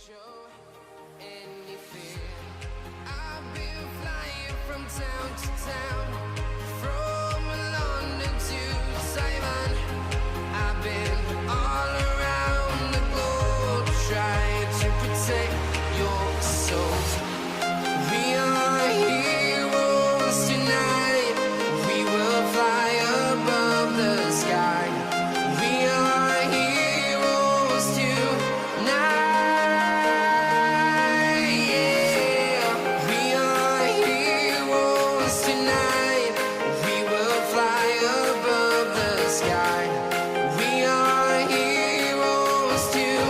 show any fear. I've been flying from town to town, from London to Taiwan. I've been all around the globe trying to protect your soul. We are heroes tonight. We will fly above the sky. We are heroes tonight. Yeah. We are heroes tonight. We will fly above the sky. We are heroes tonight.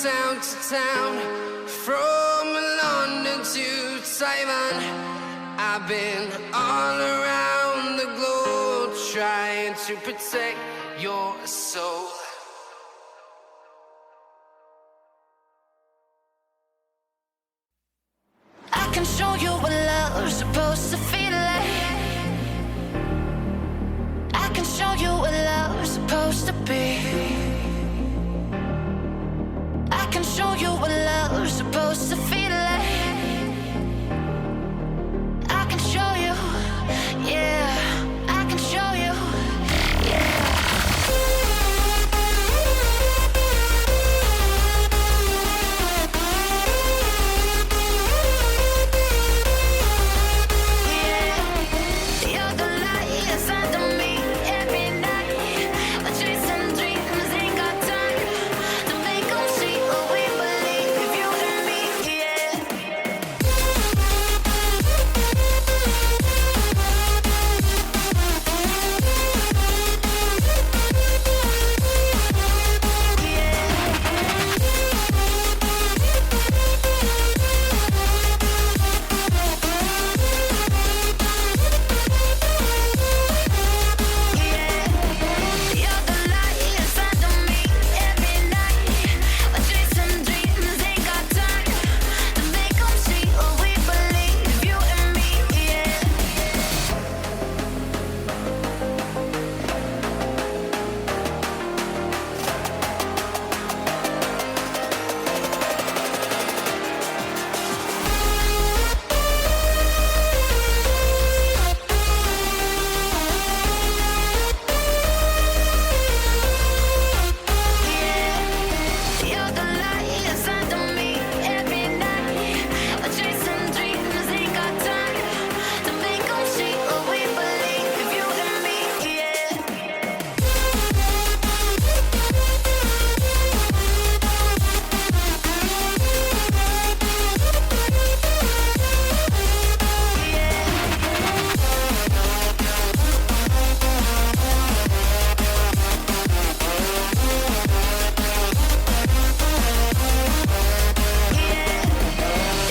Town to town, from London to Taiwan. I've been all around the globe trying to protect your soul. I can show you what love's supposed to feel like. I can show you what love's supposed to be. I can show you what love's supposed to feel like. I can show you, yeah. I can show you, yeah. You're the light inside of me every night. Chasing dreams, ain't got time to make them see what we believe. You and me, yeah. You're the light inside of me every night. Chasing dreams, ain't got time to make them see what we believe. You and me, yeah. You're the light inside of me every night. Chasing dreams, ain't got time to make them see what we believe. You and me, yeah.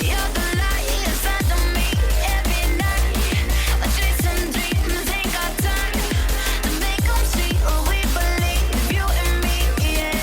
You're the light inside of me every night. Chasing dreams, ain't got time to make them see what we believe. You and me, yeah.